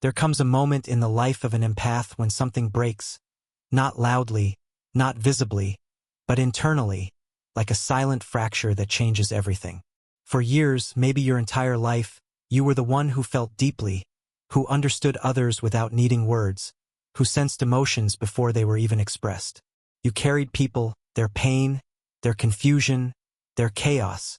There comes a moment in the life of an empath when something breaks, not loudly, not visibly, but internally, like a silent fracture that changes everything. For years, maybe your entire life, you were the one who felt deeply, who understood others without needing words, who sensed emotions before they were even expressed. You carried people, their pain, their confusion, their chaos,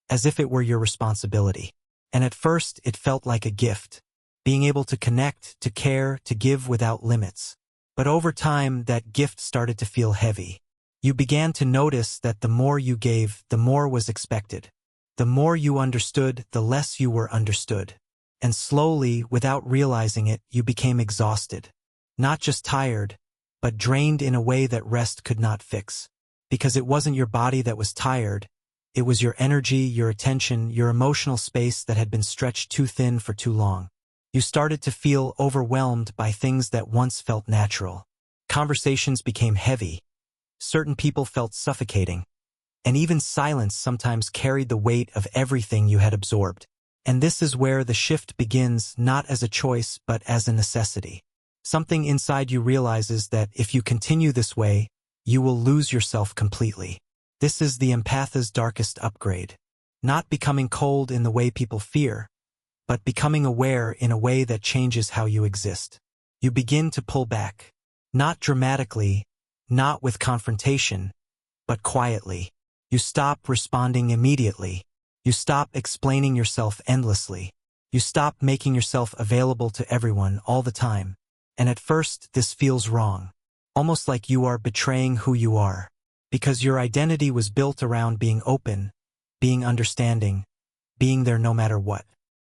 as if it were your responsibility. And at first, it felt like a gift, being able to connect, to care, to give without limits. But over time, that gift started to feel heavy. You began to notice that the more you gave, the more was expected. The more you understood, the less you were understood. And slowly, without realizing it, you became exhausted. Not just tired, but drained in a way that rest could not fix. Because it wasn't your body that was tired, it was your energy, your attention, your emotional space that had been stretched too thin for too long. You started to feel overwhelmed by things that once felt natural. Conversations became heavy. Certain people felt suffocating. And even silence sometimes carried the weight of everything you had absorbed. And this is where the shift begins, not as a choice, but as a necessity. Something inside you realizes that if you continue this way, you will lose yourself completely. This is the empath's darkest upgrade. Not becoming cold in the way people fear, but becoming aware in a way that changes how you exist. You begin to pull back. Not dramatically, not with confrontation, but quietly. You stop responding immediately. You stop explaining yourself endlessly. You stop making yourself available to everyone all the time. And at first, this feels wrong. Almost like you are betraying who you are. Because your identity was built around being open, being understanding, being there no matter what.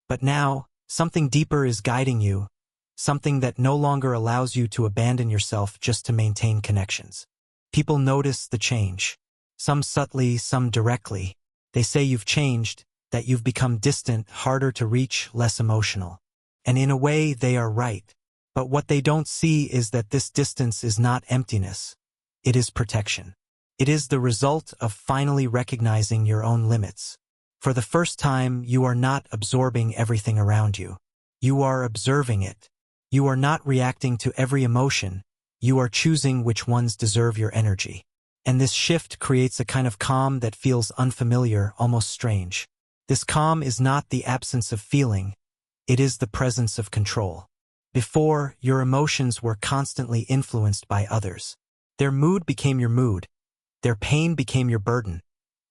But now, something deeper is guiding you, something that no longer allows you to abandon yourself just to maintain connections. People notice the change. Some subtly, some directly. They say you've changed, that you've become distant, harder to reach, less emotional. And in a way, they are right. But what they don't see is that this distance is not emptiness. It is protection. It is the result of finally recognizing your own limits. For the first time, you are not absorbing everything around you. You are observing it. You are not reacting to every emotion. You are choosing which ones deserve your energy. And this shift creates a kind of calm that feels unfamiliar, almost strange. This calm is not the absence of feeling. It is the presence of control. Before, your emotions were constantly influenced by others. Their mood became your mood. Their pain became your burden.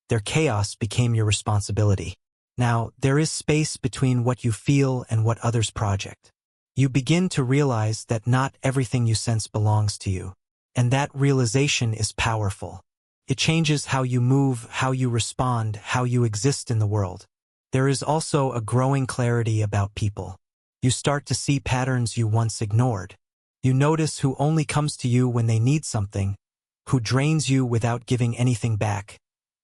Their chaos became your responsibility. Now, there is space between what you feel and what others project. You begin to realize that not everything you sense belongs to you. And that realization is powerful. It changes how you move, how you respond, how you exist in the world. There is also a growing clarity about people. You start to see patterns you once ignored. You notice who only comes to you when they need something, who drains you without giving anything back,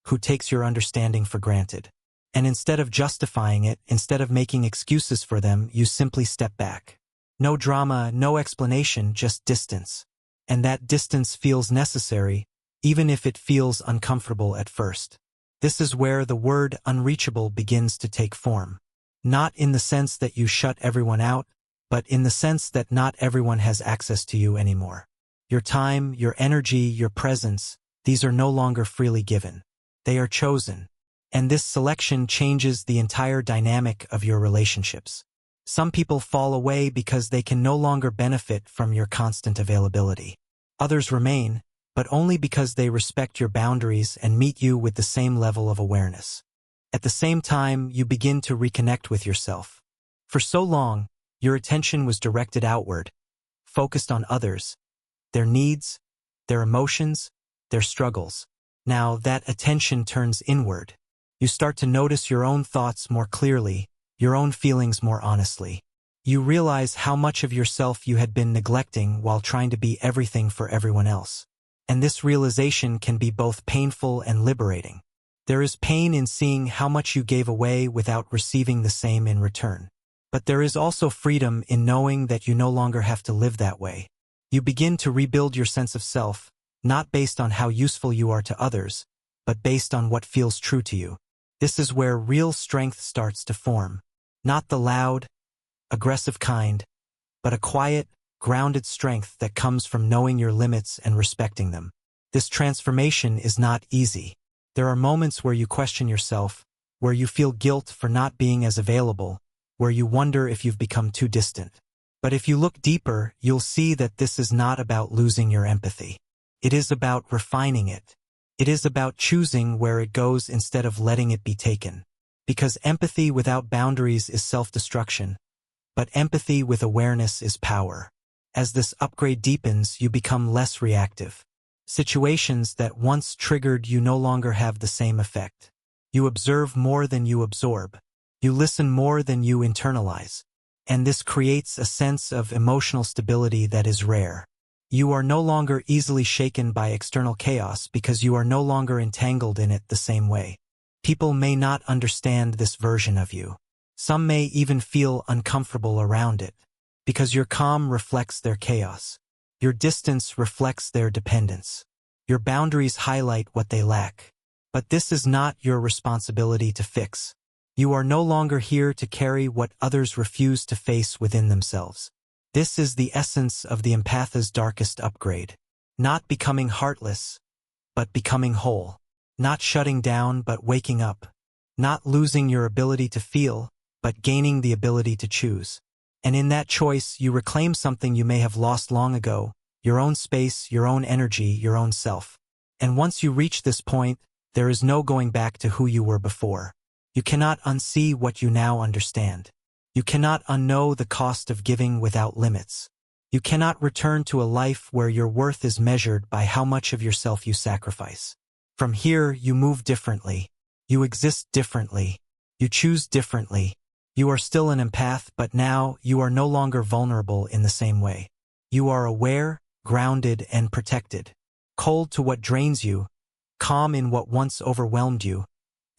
who takes your understanding for granted. And instead of justifying it, instead of making excuses for them, you simply step back. No drama, no explanation, just distance. And that distance feels necessary, even if it feels uncomfortable at first. This is where the word unreachable begins to take form. Not in the sense that you shut everyone out, but in the sense that not everyone has access to you anymore. Your time, your energy, your presence, these are no longer freely given. They are chosen. And this selection changes the entire dynamic of your relationships. Some people fall away because they can no longer benefit from your constant availability. Others remain, but only because they respect your boundaries and meet you with the same level of awareness. At the same time, you begin to reconnect with yourself. For so long, your attention was directed outward, focused on others, their needs, their emotions, their struggles. Now that attention turns inward. You start to notice your own thoughts more clearly, your own feelings more honestly. You realize how much of yourself you had been neglecting while trying to be everything for everyone else. And this realization can be both painful and liberating. There is pain in seeing how much you gave away without receiving the same in return. But there is also freedom in knowing that you no longer have to live that way. You begin to rebuild your sense of self, not based on how useful you are to others, but based on what feels true to you. This is where real strength starts to form. Not the loud, aggressive kind, but a quiet, grounded strength that comes from knowing your limits and respecting them. This transformation is not easy. There are moments where you question yourself, where you feel guilt for not being as available, where you wonder if you've become too distant. But if you look deeper, you'll see that this is not about losing your empathy. It is about refining it. It is about choosing where it goes instead of letting it be taken. Because empathy without boundaries is self-destruction, but empathy with awareness is power. As this upgrade deepens, you become less reactive. Situations that once triggered you no longer have the same effect. You observe more than you absorb. You listen more than you internalize. And this creates a sense of emotional stability that is rare. You are no longer easily shaken by external chaos because you are no longer entangled in it the same way. People may not understand this version of you. Some may even feel uncomfortable around it, because your calm reflects their chaos. Your distance reflects their dependence. Your boundaries highlight what they lack. But this is not your responsibility to fix. You are no longer here to carry what others refuse to face within themselves. This is the essence of the empath's darkest upgrade. Not becoming heartless, but becoming whole. Not shutting down, but waking up. Not losing your ability to feel, but gaining the ability to choose. And in that choice, you reclaim something you may have lost long ago, your own space, your own energy, your own self. And once you reach this point, there is no going back to who you were before. You cannot unsee what you now understand. You cannot unknow the cost of giving without limits. You cannot return to a life where your worth is measured by how much of yourself you sacrifice. From here, you move differently. You exist differently. You choose differently. You are still an empath, but now you are no longer vulnerable in the same way. You are aware, grounded, and protected. Cold to what drains you, calm in what once overwhelmed you,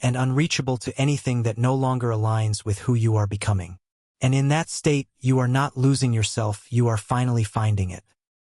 and unreachable to anything that no longer aligns with who you are becoming. And in that state, you are not losing yourself, you are finally finding it.